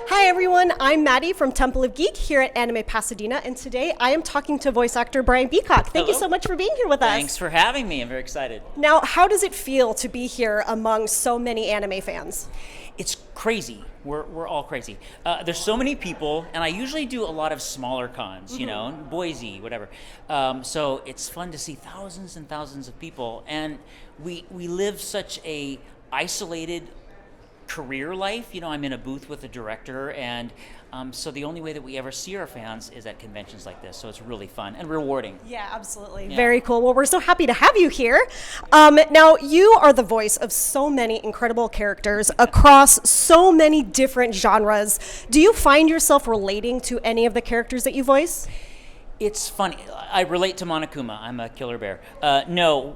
Hi everyone, I'm Maddie from Temple of Geek here at Anime Pasadena, and today I am talking to voice actor Brian Beacock. Thank you so much for being here with us. Thanks for having me. I'm very excited. Now, how does it feel to be here among so many anime fans? It's crazy. We're all crazy. There's so many people, and I usually do a lot of smaller cons, you know, Boise, whatever. So it's fun to see thousands and thousands of people, and we live such a isolated career life. You know, I'm in a booth with a director, and so the only way that we ever see our fans is at conventions like this. So it's really fun and rewarding. Yeah, absolutely. Yeah. Very cool. Well, we're so happy to have you here. Now, you are the voice of so many incredible characters across so many different genres. Do you find yourself relating to any of the characters that you voice? It's funny. I relate to Monokuma. I'm a killer bear. No,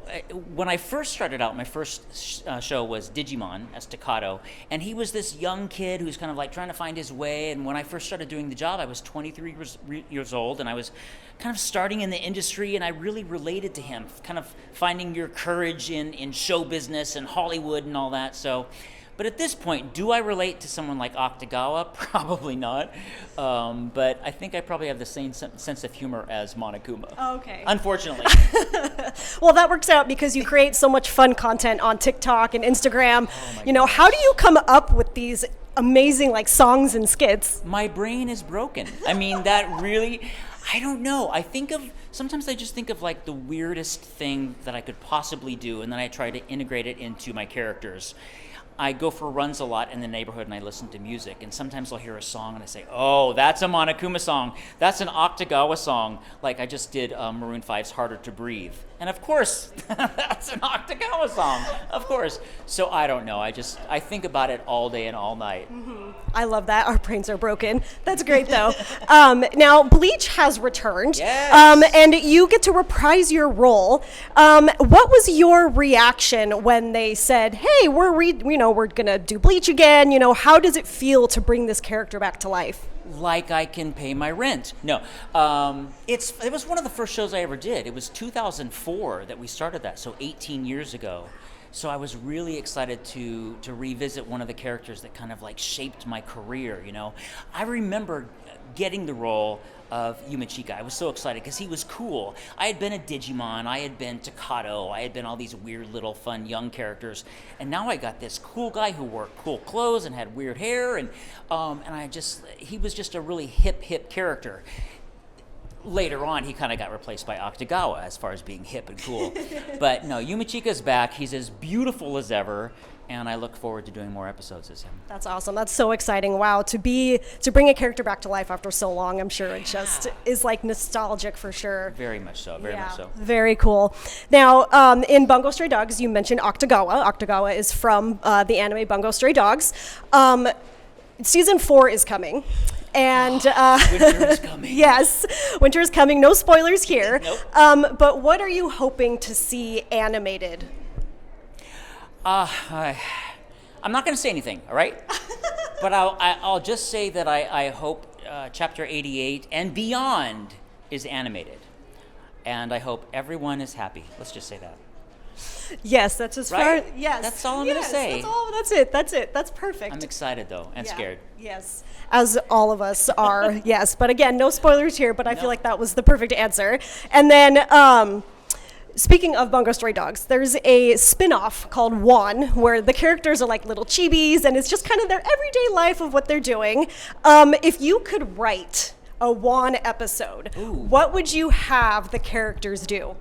when I first started out, my first show was Digimon as Staccato, and he was this young kid who's kind of like trying to find his way. And when I first started doing the job, I was 23 years old, and I was kind of starting in the industry, and I really related to him, kind of finding your courage in show business and Hollywood and all that. So. But at this point, do I relate to someone like Akutagawa? Probably not. But I think I probably have the same sense of humor as Monokuma. Oh, okay. Unfortunately. Well, that works out because you create so much fun content on TikTok and Instagram. Oh you know, gosh. How do you come up with these amazing like songs and skits? My brain is broken. I mean, that really, I don't know. Sometimes I just think of like the weirdest thing that I could possibly do, and then I try to integrate it into my characters. I go for runs a lot in the neighborhood and I listen to music, and sometimes I'll hear a song and I say, oh, that's a Monokuma song. That's an Akutagawa song. Like I just did Maroon 5's Harder to Breathe. And of course, that's an Akutagawa song, of course. So I don't know. I think about it all day and all night. Mm-hmm. I love that. Our brains are broken. That's great though. Now, Bleach has returned. Yes. And you get to reprise your role. What was your reaction when they said, hey, we're going to do Bleach again? You know, how does it feel to bring this character back to life? Like I can pay my rent. No, it was one of the first shows I ever did. It was 2004 that we started that, so 18 years ago. So I was really excited to revisit one of the characters that kind of like shaped my career, you know. I remember getting the role of Yumichika. I was so excited because he was cool. I had been a Digimon, I had been Staccato, I had been all these weird little fun young characters, and now I got this cool guy who wore cool clothes and had weird hair, and he was just a really hip character. Later on, he kind of got replaced by Akutagawa as far as being hip and cool. But no, Yumichika's back. He's as beautiful as ever, and I look forward to doing more episodes as him. That's awesome. That's so exciting. Wow, to bring a character back to life after so long, I'm sure it just is like nostalgic for sure. Very much so. Very much so. Very cool. Now, in Bungo Stray Dogs, you mentioned Akutagawa. Akutagawa is from the anime Bungo Stray Dogs. Season 4 is coming. And winter is coming. Yes, winter is coming. No spoilers here. Nope. But what are you hoping to see animated? I'm not going to say anything, all right? But I'll just say that I hope Chapter 88 and beyond is animated. And I hope everyone is happy. Let's just say that. Yes, that's as right? far. Yes, that's all I'm going to say. That's it. That's perfect. I'm excited though and scared. Yes, as all of us are. Yes, but again, no spoilers here. But I feel like that was the perfect answer. And then, speaking of Bungo Stray Dogs, there's a spin-off called One, where the characters are like little chibis, and it's just kind of their everyday life of what they're doing. If you could write a One episode, what would you have the characters do?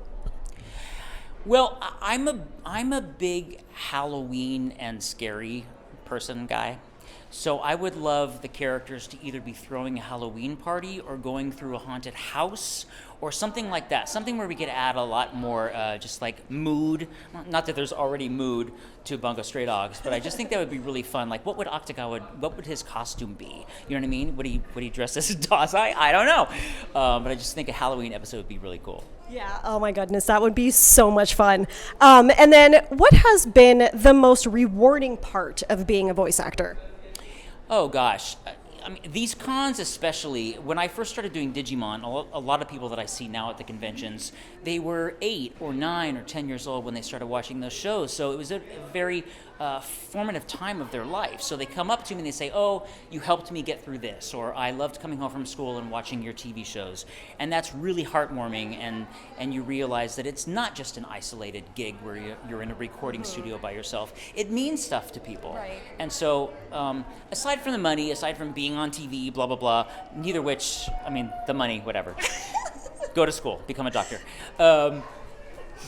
Well, I'm a big Halloween and scary person guy. So I would love the characters to either be throwing a Halloween party or going through a haunted house or something like that. Something where we could add a lot more just like mood. Not that there's already mood to Bungo Stray Dogs, but I just think that would be really fun. Like what would his costume be? You know what I mean? Would he dress as a Dazai? I don't know. But I just think a Halloween episode would be really cool. Yeah, oh my goodness, that would be so much fun. And then what has been the most rewarding part of being a voice actor? Oh gosh, I mean, these cons especially, when I first started doing Digimon, a lot of people that I see now at the conventions, they were 8 or 9 or 10 years old when they started watching those shows. So it was a very formative time of their life. So they come up to me and they say, oh, you helped me get through this, or I loved coming home from school and watching your TV shows. And that's really heartwarming, and you realize that it's not just an isolated gig where you're in a recording studio by yourself. It means stuff to people. Right. And so aside from the money, aside from being on TV, blah, blah, blah, neither which, I mean, the money, whatever. Go to school, become a doctor.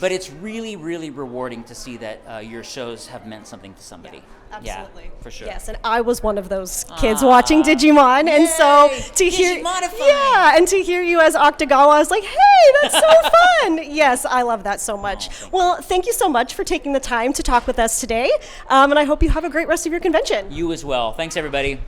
But it's really, really rewarding to see that your shows have meant something to somebody. Absolutely. Yeah, for sure. Yes, and I was one of those kids watching Digimon, and so to hear, and to hear you as Akutagawa, I was like, hey, that's so fun. Yes, I love that so much. Well, thank you so much for taking the time to talk with us today, and I hope you have a great rest of your convention. You as well. Thanks, everybody.